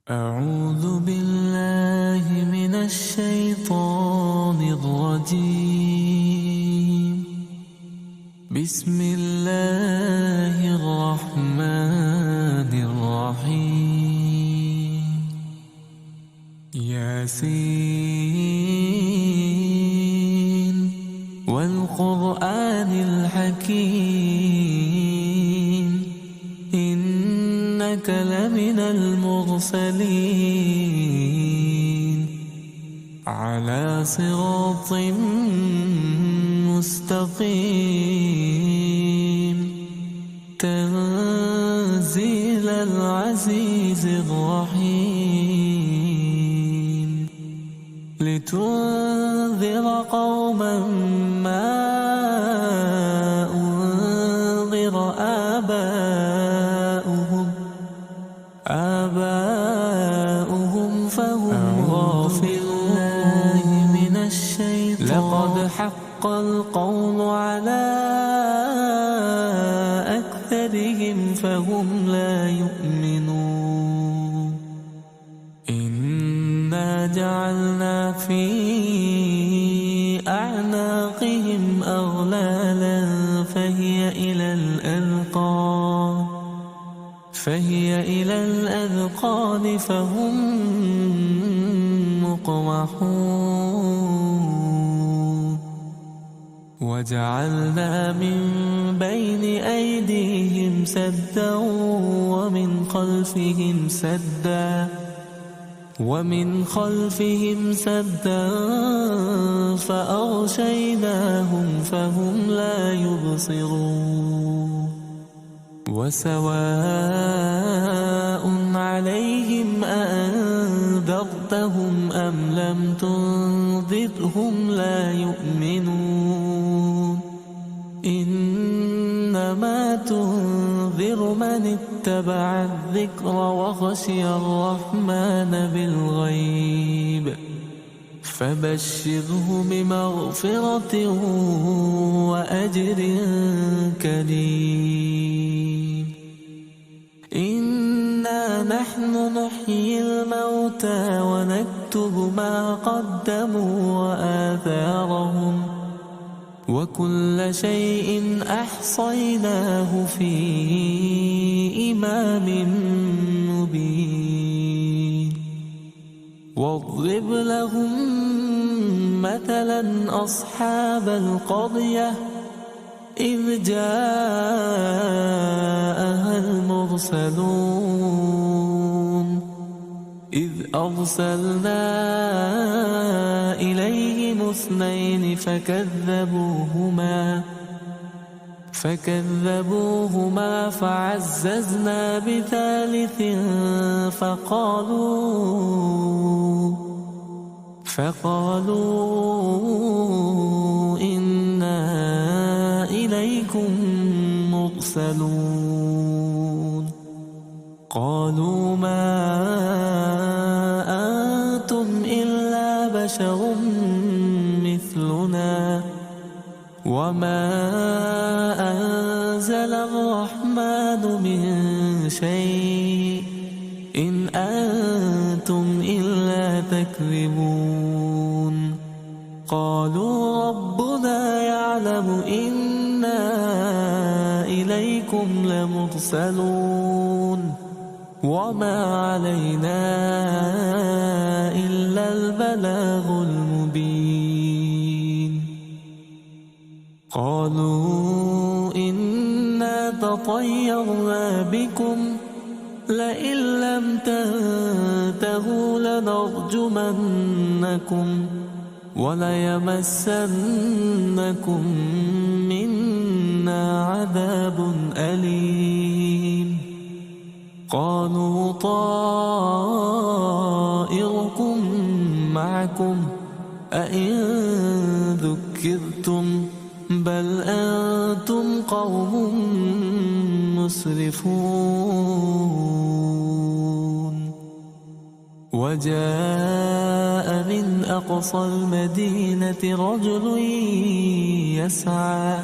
أعوذ بالله من الشيطان الرجيم. بسم الله الرحمن الرحيم. ياسين والقرآن الحكيم إنك لمن المرسلين على صراط مستقيم تنزيل العزيز الرحيم لتنذر قوما ما أنذر آباؤهم فهم غافلون. من الشيطان لقد حق القول على أكثرهم فهم لا يؤمنون. إنا جعلنا في أعناقهم أغلالا فهي إلى الأذقان فهم مقمحون. وجعلنا من بين أيديهم سدا ومن خلفهم سدا فأغشيناهم فهم لا يبصرون. وسواء عليهم أأنذرتهم أم لم تنذرهم لا يؤمنون. إنما تنذر من اتبع الذكر وخشي الرحمن بالغيب فبشره بمغفرة وأجر كريم. إنا نحن نحيي الموتى ونكتب ما قدموا وآثارهم وكل شيء أحصيناه في إمام مبين. واضرب لهم مثلا أصحاب القرية إذ جاءها المرسلون إذ أرسلنا إليهم اثنين فكذبوهما فعززنا بثالث فقالوا إنا إليكم مرسلون. قالوا ما أنتم إلا بشر مثلنا وما أنزل الرحمن من شيء إن أنتم إلا تكذبون. قالوا ربنا يعلم إنا إليكم لمرسلون وما علينا إلا البلاغ المبين. قالوا إنا تطيرنا بكم لئن لم تنتهوا لنرجمنكم وليمسنكم منا عذاب أليم. قالوا طائركم معكم أئن ذكرتم بل أنتم قوم مسرفون. وجاء من أقصى المدينة رجل يسعى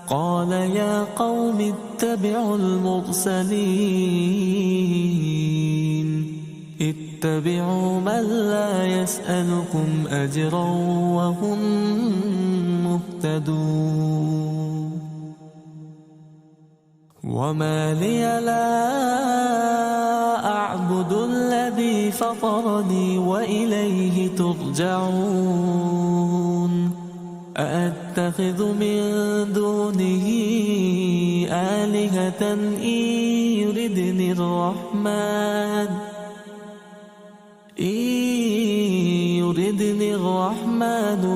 قال يا قوم اتبعوا المرسلين اتبعوا من لا يسألكم أجرا وهم مهتدون وما لي لا أعبد الذي فطرني وإليه ترجعون أأتخذ من دونه آلهة إن يردني الرحمن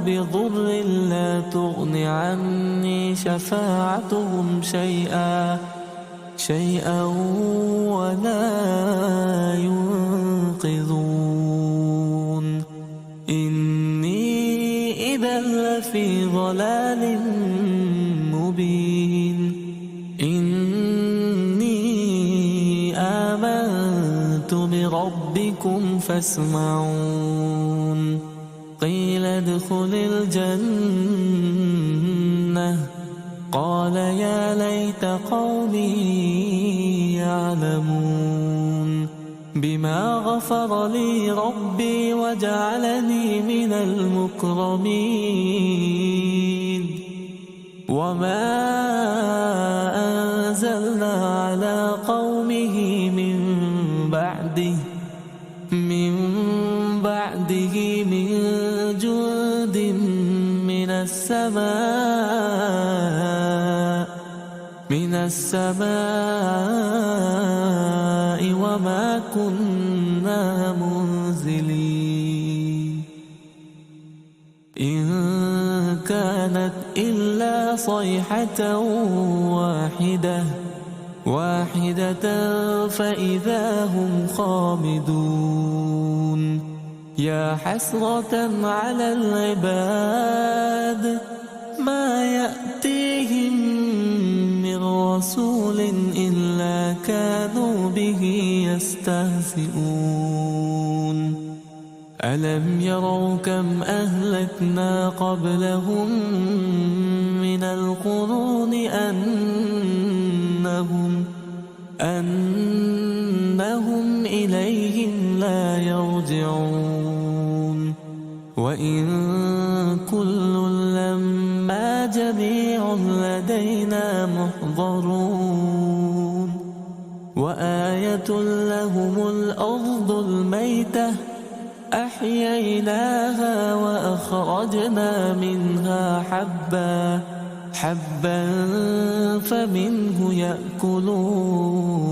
بضر لا تغن عني شفاعتهم شيئا ولا ينقذون إني إذا لفي ضلال مبين إني آمنت بربكم فاسمعون قيل ادخل الجنة قال يا ليت قومي يعلمون بما غفر لي ربي وجعلني من المكرمين وما أنزلنا على قومه من بعده من جند من السماء وما كنا منزلين إن كانت إلا صيحة واحدة فإذا هم خامدون يا حسرة على العباد ما يأتيهم من رسول إلا كانوا به يستهزئون ألم يروا كم أهلكنا قبلهم من القرون أنهم إليهم لا يرجعون وإن كل لما جميع لدينا محضرون وآية لهم الأرض الميتة أحييناها وأخرجنا منها حبا فمنه يأكلون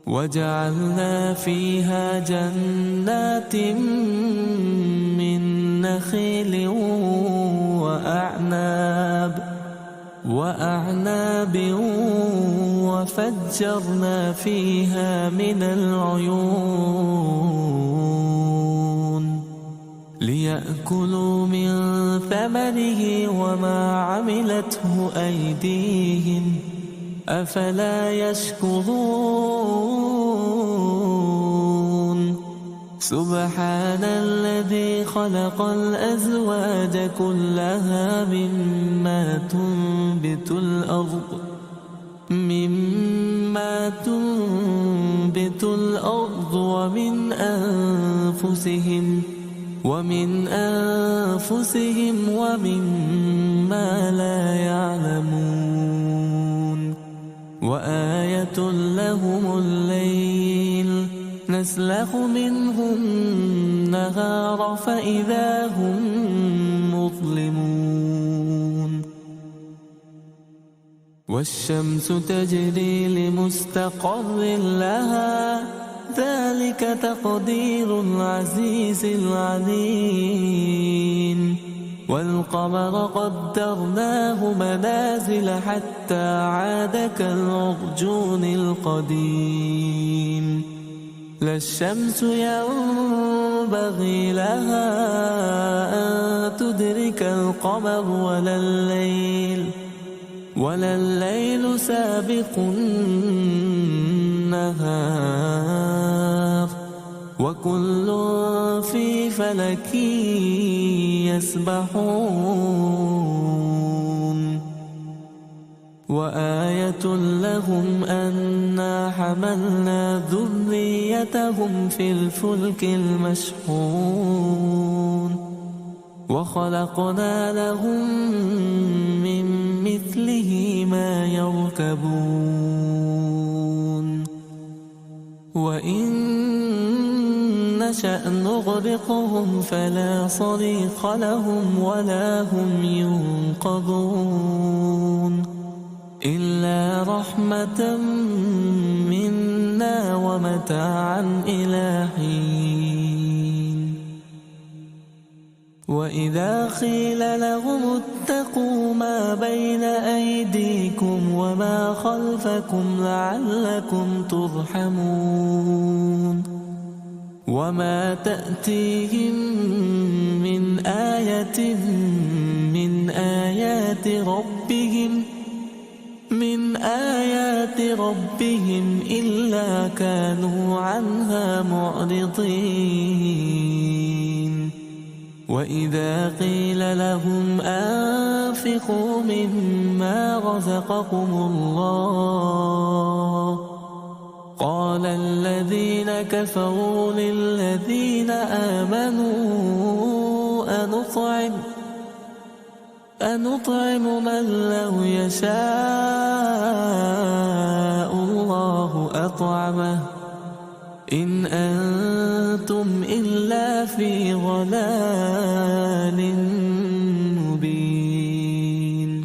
وجعلنا فيها جنات من نخيل وأعناب وفجرنا فيها من العيون ليأكلوا من ثمره وما عملته أيديهم أفلا يشكرون سبحان الذي خلق الأزواج كلها مما تنبت الأرض ومن أنفسهم ومما لا يعلمون وآية لهم الليل نسلخ منه النهار فإذا هم مظلمون والشمس تجري لمستقر لها ذلك تقدير العزيز العليم والقمر قدرناه منازل حتى عاد كالعرجون القديم لا الشمس ينبغي لها أن تدرك القمر ولا الليل سابق النهار وكل في فلك يسبحون وآية لهم أنا حملنا ذريتهم في الفلك المشحون وخلقنا لهم من مثله ما يركبون وإن نشأ نغرقهم فلا صريخ لهم ولا هم ينقذون إلا رحمة منا ومتاعا إلى حين وإذا قيل لهم اتقوا ما بين أيديكم وما خلفكم لعلكم ترحمون وما تأتيهم من آية من آيات ربهم إلا كانوا عنها معرضين وإذا قيل لهم أنفقوا مما رزقكم الله قال الذين كفروا للذين آمنوا أنطعم من لو يشاء الله أطعمه إن أنتم إلا في ضلال مبين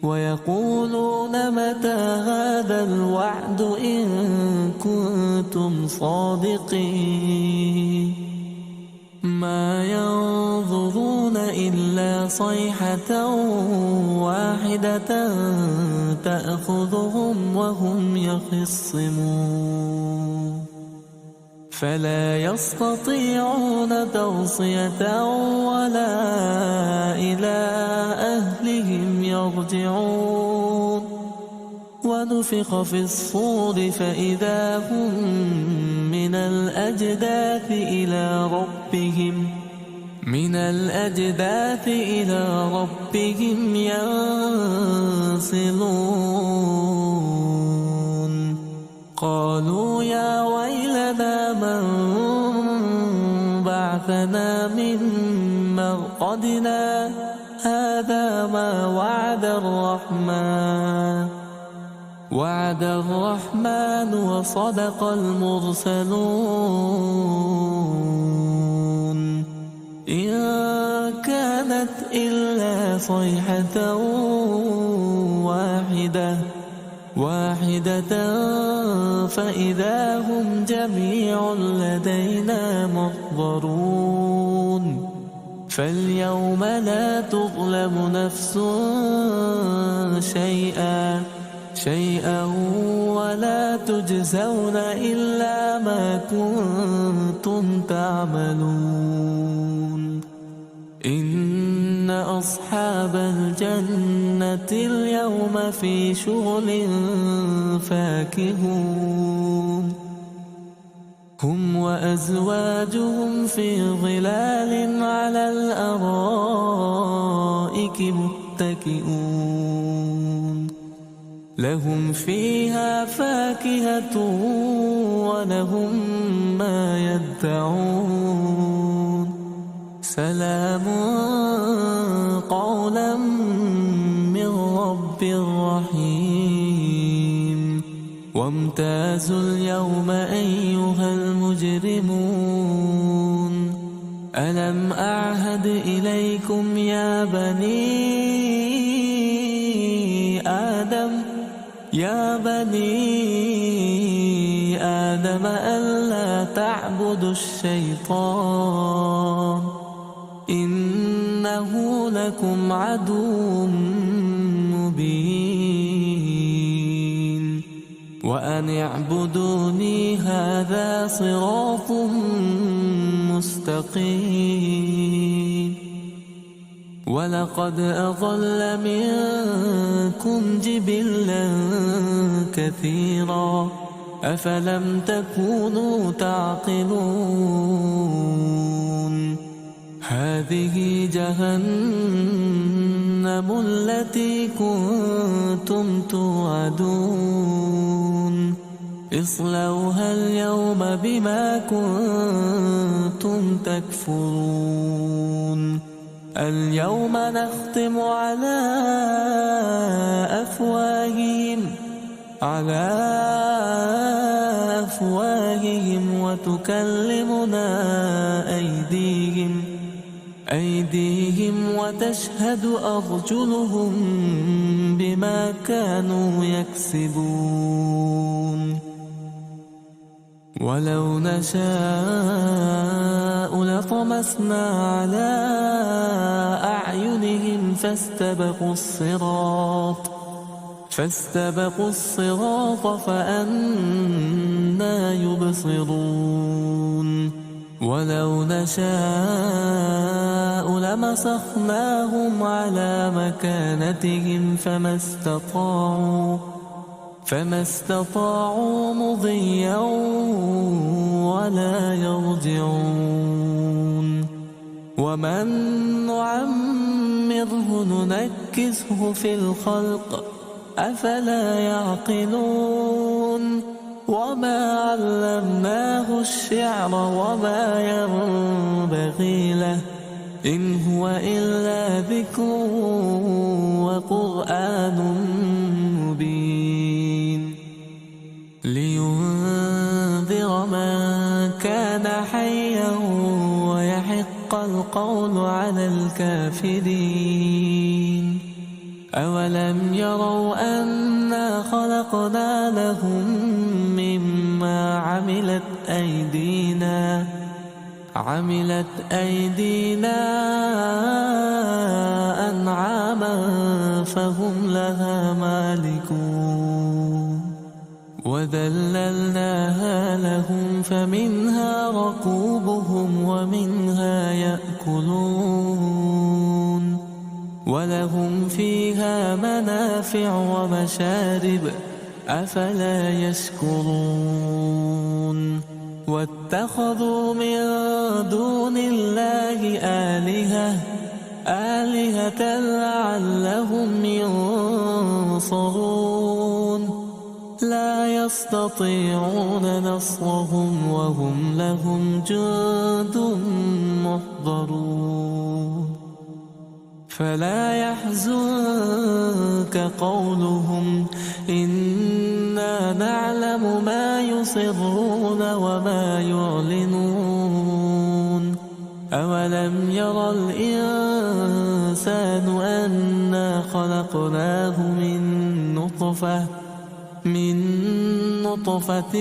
ويقولون متى هذا الوعد إن كنتم صادقين ما ينظرون إلا صيحة واحدة تأخذهم وهم يخصمون فلا يستطيعون توصية ولا إلى أهلهم يرجعون ونفخ في الصور فإذا هم من الأجداث إلى ربهم ينسلون قالوا يا ويلنا من بعثنا من مرقدنا هذا ما وعد الرحمن وصدق المرسلون إن كانت إلا صيحة واحدة فإذا هم جميع لدينا محضرون فاليوم لا تظلم نفس شيئا ولا تجزون إلا ما كنتم تعملون إن أصحاب الجنة اليوم في شغل فاكهون هم وأزواجهم في ظلال على الأرائك متكئون لهم فيها فاكهة ولهم ما يدعون سلام قولا من رب رحيم وامتازوا اليوم أيها المجرمون ألم أعهد إليكم يا بني آدم ألا تعبدوا الشيطان إنه لكم عدو مبين وأن اعبدوني هذا صراط مستقيم ولقد أضل منكم جبلا كثيرا أفلم تكونوا تعقلون هذه جهنم التي كنتم توعدون اصلوها اليوم بما كنتم تكفرون اليوم نختم على أفواههم وتكلمنا أيديهم وتشهد أرجلهم بما كانوا يكسبون ولو نشاء لطمسنا على أعينهم فاستبقوا الصراط فأنى يبصرون ولو نشاء لمسخناهم على مكانتهم فما استطاعوا مضيا ولا يرجعون ومن نعمره ننكسه في الخلق أفلا يعقلون وما علمناه الشعر وما ينبغي له إن هو إلا ذكر وقرآن مبين لينذر من كان حيا ويحق القول على الكافرين أولم يروا أنا خلقنا لهم مما عملت أيدينا أنعاما فهم لها مالكون وذللناها لهم فمنها ركوبهم ومنها يأكلون ولهم فيها منافع ومشارب أفلا يشكرون واتخذوا من دون الله آلهة لعلهم ينصرون لا يستطيعون نصرهم وهم لهم جند محضرون فلا يحزنك قولهم إنا نعلم ما يسرون وما يعلنون أولم يرى الإنسان أنا خلقناه من نطفة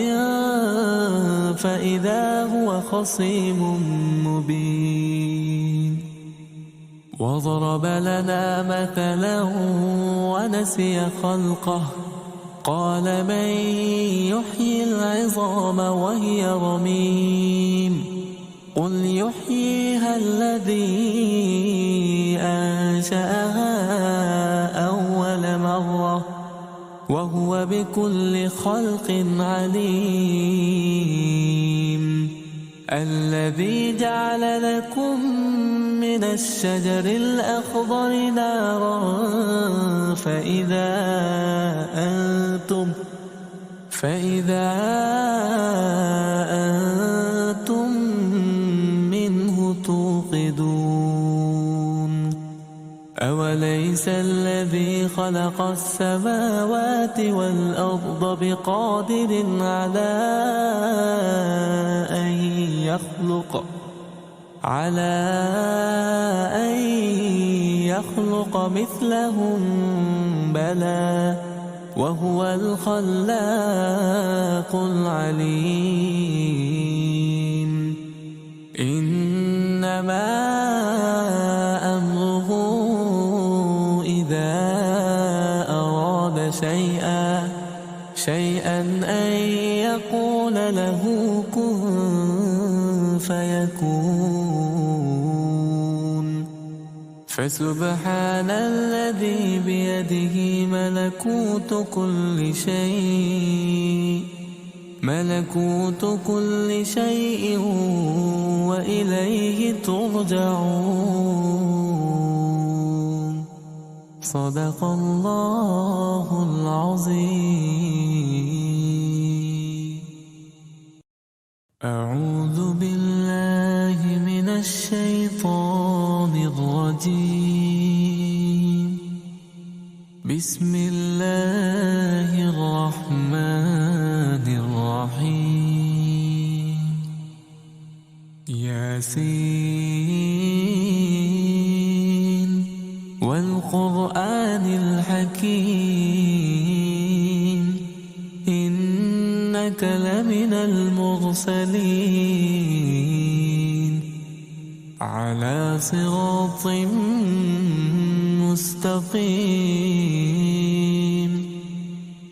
فإذا هو خصيم مبين وضرب لنا مثلا ونسي خلقه قال من يحيي العظام وهي رميم قل يحييها الذي أنشأها أول مرة وهو بكل خلق عليم الذي جعل لكم من الشجر الأخضر نارا فإذا أنتم منه توقدون أوليس الذي خلق السماوات والأرض بقادر على أن يخلق مثلهم بلى وهو الخلاق العليم إنما أمره إذا أراد شيئا أن يقول له كن فيكون فسبحان الذي بيده ملكوت كل شيء وإليه ترجعون صدق الله العظيم. أعوذ بالله من الشيطان الرجيم. بسم الله الرحمن الرحيم. ياسين والقرآن الحكيم إنك لمن المرسلين على صراط مستقيم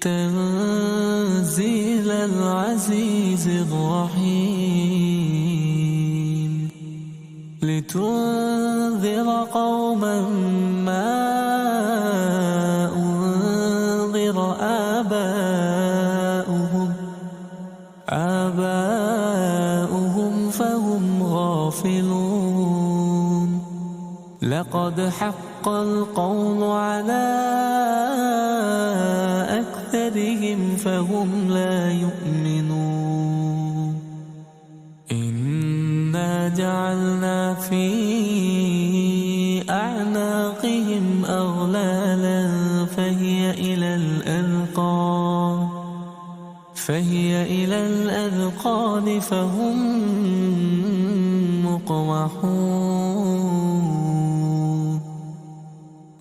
تنزيل العزيز الرحيم لتنذر قوما ما أنذر آباؤهم فهم غافلون. لقد حق القول على أكثرهم فهم لا يؤمنون. إنا جعلنا في أعناقهم أغلالا فهي إلى الأذقان فهم مقمحون.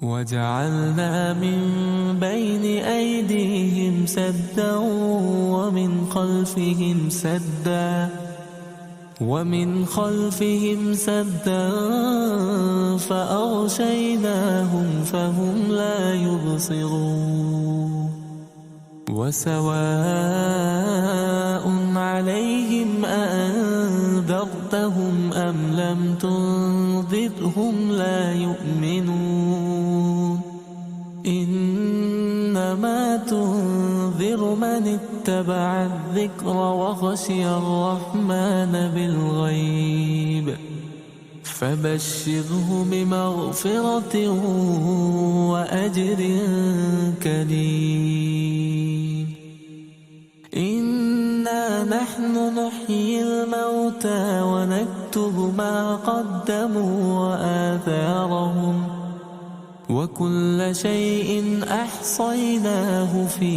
وجعلنا من بين أيديهم سدا ومن خلفهم سدا فأغشيناهم فهم لا يبصرون. وسواء عليهم أأنذرتهم أم لم تنذرهم لا يؤمنون. إنما تنذر من اتبع الذكر وخشي الرحمن بالغيب فبشره بمغفرة وأجر كريم. إنا نحن نحيي الموتى ونكتب ما قدموا وآثارهم وكل شيء أحصيناه في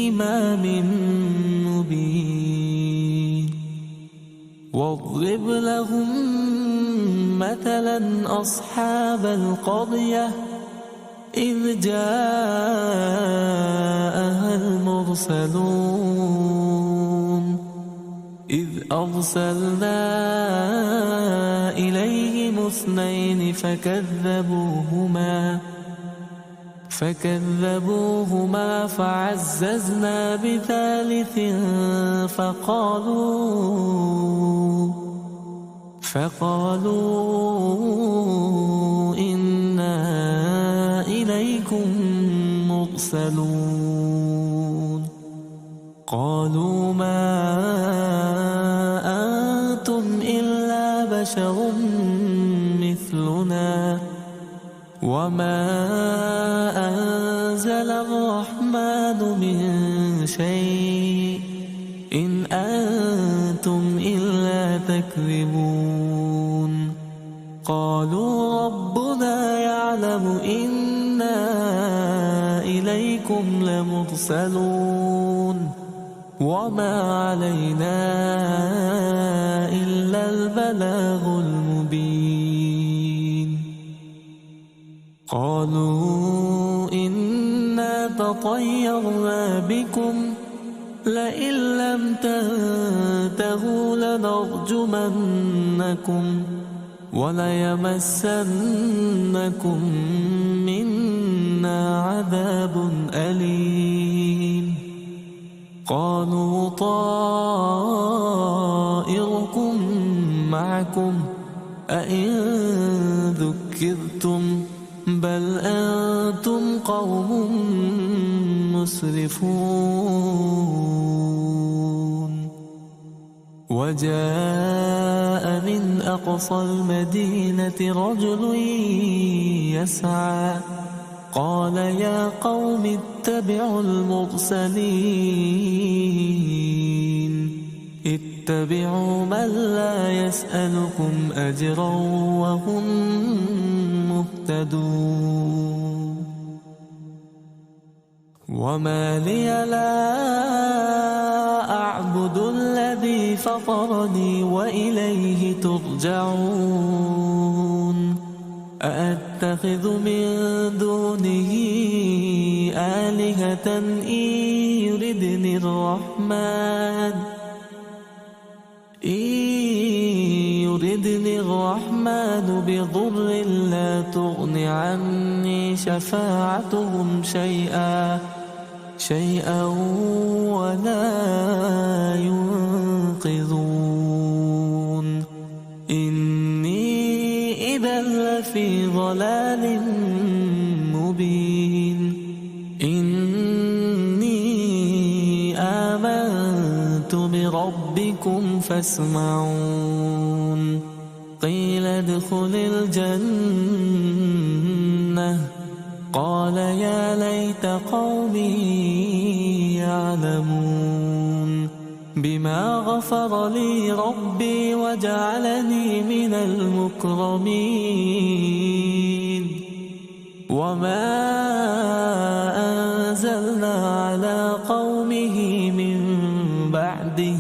إمام مبين. واضرب لهم مثلا أصحاب القرية إذ جاءها المرسلون إذ أرسلنا إليهم اثنين فكذبوهما فعززنا بثالث فقالوا إنا إليكم مرسلون. قالوا ما أنتم إلا بشر مثلنا وما أنزل الرحمن من شيء إن أنتم إلا تكذبون. قالوا ربنا يعلم إنا إليكم لمرسلون وما علينا إلا البلاغ المبين. قالوا إنا تطيرنا بكم لئن لم تنتهوا لنرجمنكم وليمسنكم منا عذاب أليم. قالوا طائركم معكم أئن ذكرتم بل أنتم قوم مسرفون. وجاء جاء من أقصى المدينة رجل يسعى قال يا قوم اتبعوا المرسلين اتبعوا من لا يسألكم أجرا وهم مهتدون وما لي لا أعبد الذي فطرني وإليه ترجعون أأتخذ من دونه آلهة إن يردني الرحمن بضر لا تغن عني شفاعتهم شيئا ولا ينقذون إني إذا لفي ضلال مبين إني آمنت بربكم فاسمعون قيل ادخل الجنة قال يا ليت قومي يعلمون بما غفر لي ربي وجعلني من المكرمين وما أنزلنا على قومه من بعده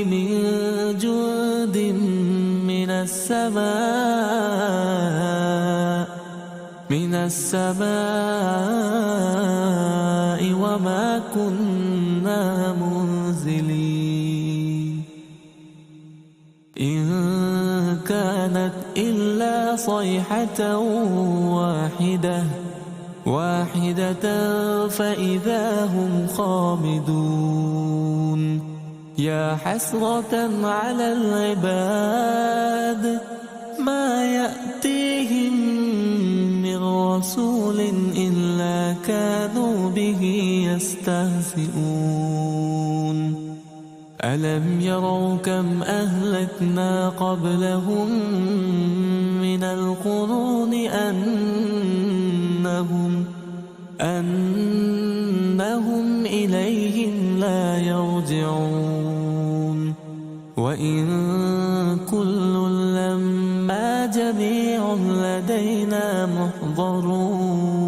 من جند من السماء وما كنا منزلين إن كانت إلا صيحة واحدة فإذا هم خامدون يا حسرة على العباد ما يأتيهم من رسول إلا كانوا به يستهزئون ألم يروا كم أهلكنا قبلهم من القرون أنهم إليهم لا يرجعون وإن كل لما جميع لدينا محضرون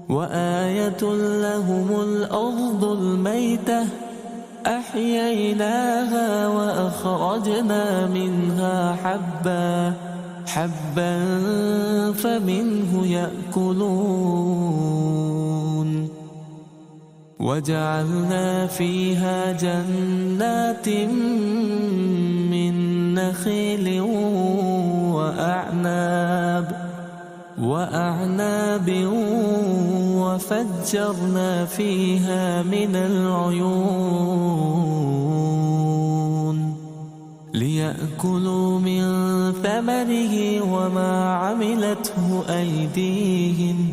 وآية لهم الأرض الميتة أحييناها وأخرجنا منها حبا فمنه يأكلون وجعلنا فيها جنات من نخيل وأعناب وفجرنا فيها من العيون ليأكلوا من ثمره وما عملته أيديهم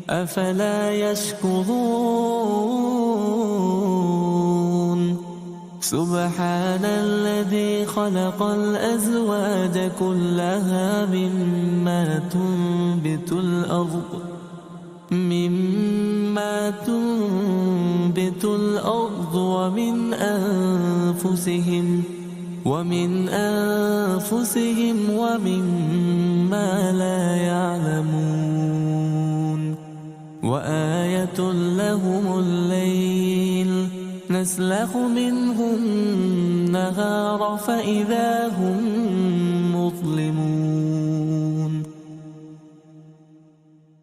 أفلا يشكرون سبحان الذي خلق الأزواج كلها مما تنبت الأرض ومن أنفسهم ومما لا يعلمون وآية لهم الليل نسلخ منه النهار فإذا هم مظلمون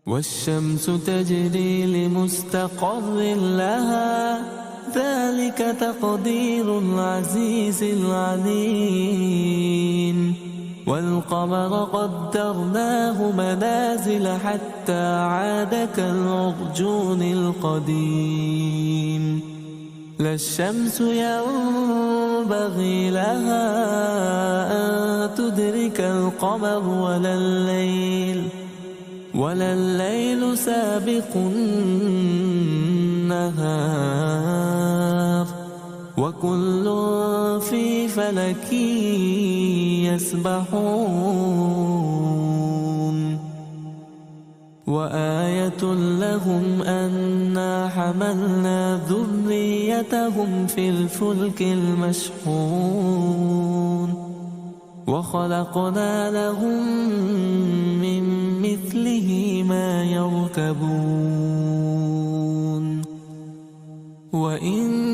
والشمس تجري لمستقر لها ذلك تقدير العزيز العليم والقمر قدرناه منازل حتى عاد كالعرجون القديم لا الشمس ينبغي لها أن تدرك القمر ولا الليل سابق النهار وكل في فلك يسبحون وآية لهم أنا حملنا ذريتهم في الفلك المشحون وخلقنا لهم من مثله ما يركبون وإن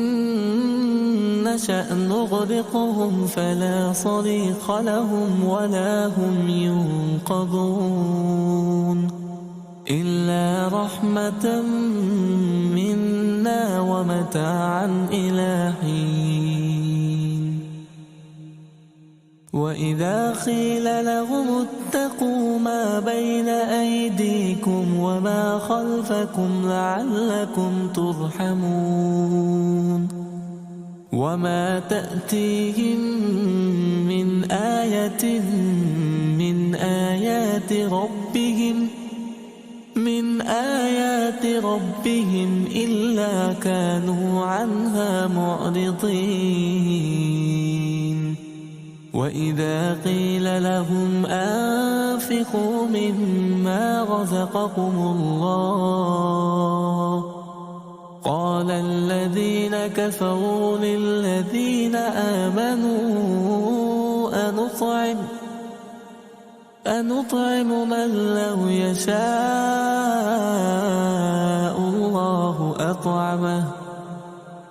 نشأ نغرقهم فلا صريخ لهم ولا هم ينقذون إلا رحمة منا ومتاعا إلى حين وإذا قيل لهم اتقوا ما بين أيديكم وما خلفكم لعلكم ترحمون وما تأتيهم من آية من آيات ربهم إلا كانوا عنها معرضين وإذا قيل لهم أنفقوا مما رزقكم الله قال الذين كفروا للذين آمنوا أنطعم من لو يشاء الله أطعمه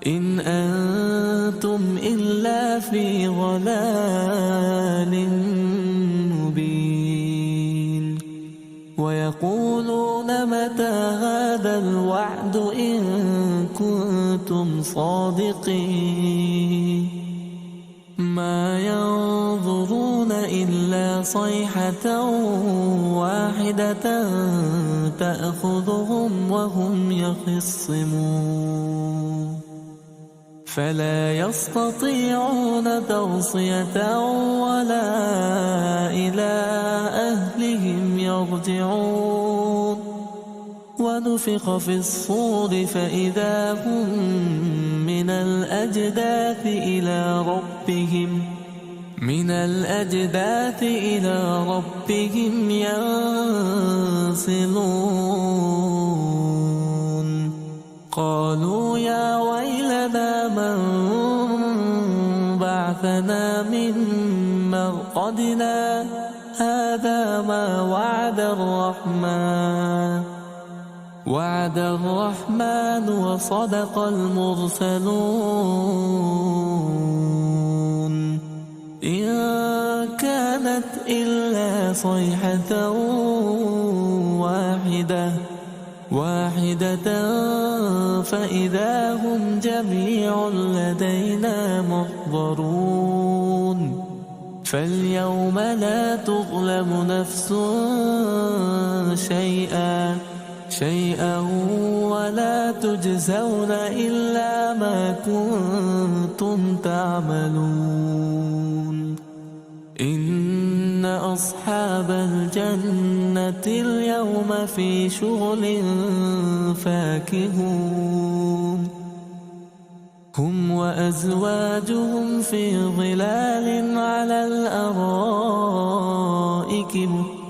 إن أنتم إلا في ضلال مبين ويقولون متى هذا الوعد إن كنتم صادقين ما ينظرون إلا صيحة واحدة تأخذهم وهم يخصمون فلا يستطيعون توصية ولا إلى أهلهم يرجعون ونفخ في الصور فإذا هم من الأجداث إلى ربهم ينسلون قالوا يا ويلنا من بعثنا من مرقدنا هذا ما وعد الرحمن وصدق المرسلون إن كانت إلا صيحة واحدة فإذا هم جميع لدينا محضرون فاليوم لا تظلم نفس شيئا ولا تجزون إلا ما كنتم تعملون إن أصحاب الجنة اليوم في شغل فاكهون هم وأزواجهم في ظلال على الأرائك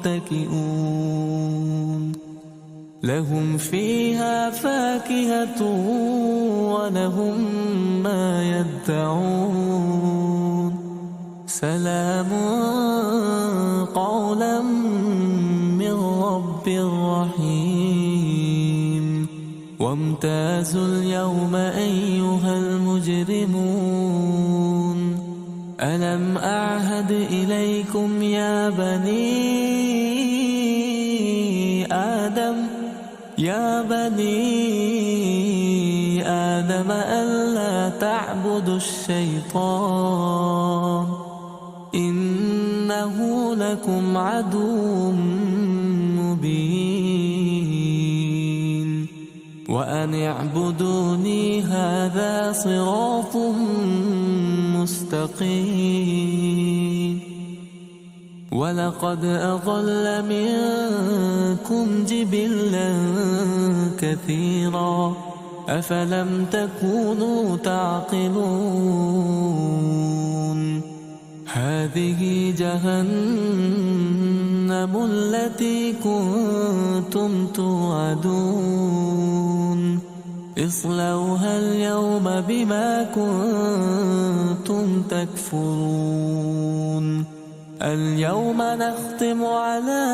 متكئون لهم فيها فاكهة ولهم ما يدعون سلام قولا من رب رحيم وامتازوا اليوم أيها المجرمون ألم أعهد إليكم يا بني آدم ألا تعبدوا الشيطان إنه لكم عدو مبين وأن اعبدوني هذا صراط مستقيم ولقد أضل منكم جبلا كثيرا أفلم تكونوا تعقلون هذه جهنم التي كنتم توعدون اصلوها اليوم بما كنتم تكفرون اليوم نختم على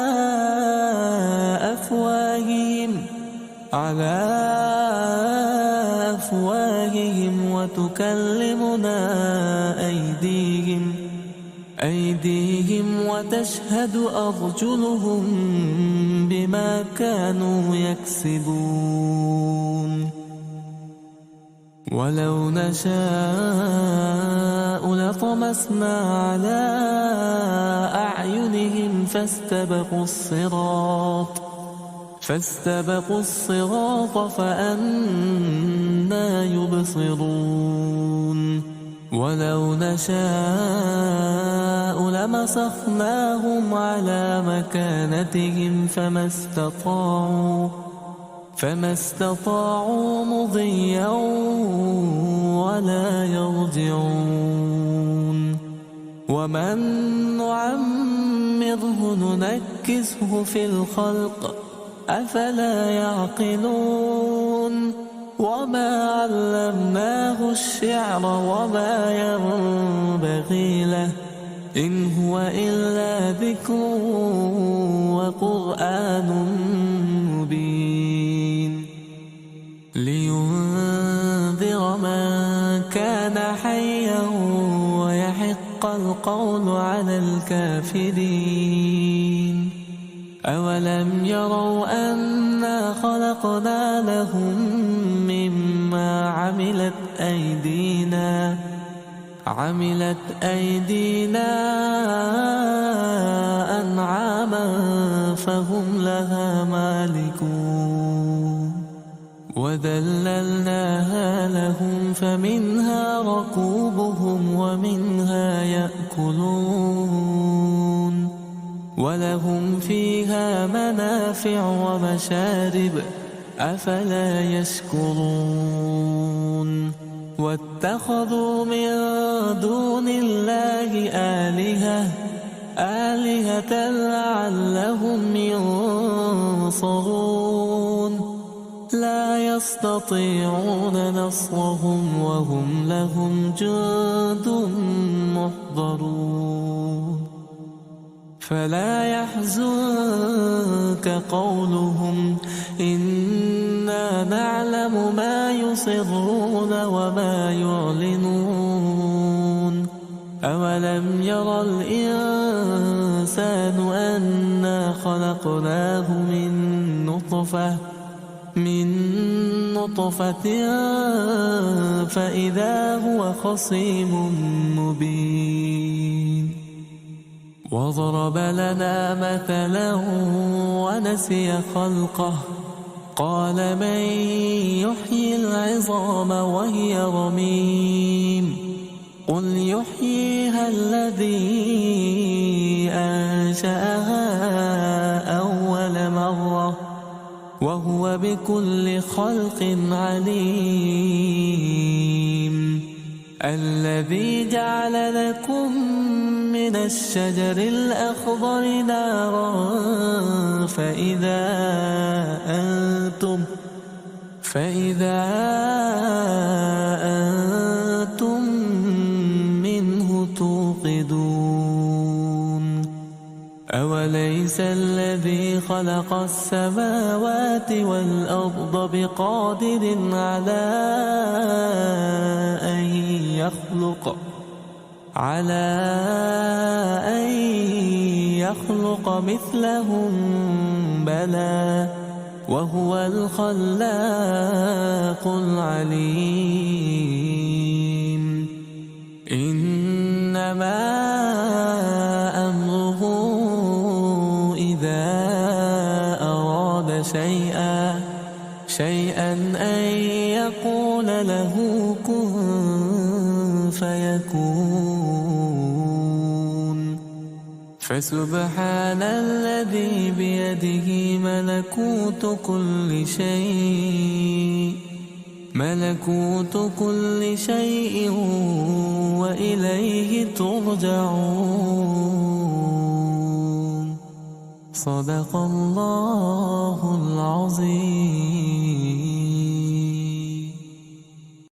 أفواههم وتكلمنا أيديهم وتشهد أرجلهم بما كانوا يكسبون ولو نشاء لطمسنا على أعينهم فاستبقوا الصراط فأنى يبصرون ولو نشاء لمسخناهم على مكانتهم فما استطاعوا مضيا ولا يرجعون ومن نعمره ننكسه في الخلق أفلا يعقلون وما علمناه الشعر وما ينبغي له إن هو إلا ذكر وقرآن مبين لينذر من كان حيا ويحق القول على الكافرين أولم يروا أنا خلقنا لهم مما عملت أيدينا أنعاما فهم لها مالكون وذللناها لهم فمنها ركوبهم ومنها يأكلون ولهم فيها منافع ومشارب أفلا يشكرون واتخذوا من دون الله آلهة لعلهم ينصرون لا يستطيعون نصرهم وهم لهم جند محضرون فلا يحزنك قولهم إنا نعلم ما يسرون وما يعلنون أولم يرى الإنسان أنا خلقناه من نطفة فإذا هو خصيم مبين وضرب لنا مثلا ونسي خلقه قال من يحيي العظام وهي رميم قل يحييها الذي أنشأها أول مرة وهو بكل خلق عليم الذي جعل لكم من الشجر الأخضر نارا فإذا أنتم منه توقدون أوليس الذي خلق السماوات والأرض بقادر على أن يخلق مثلهم بلى وهو الخلاق العليم إنما أمره إذا أراد شيئا أن يقول له كن فيكون فسبحان الذي بيده ملكوت كل شيء ملكوت كل شيء وإليه ترجعون. صدق الله العظيم.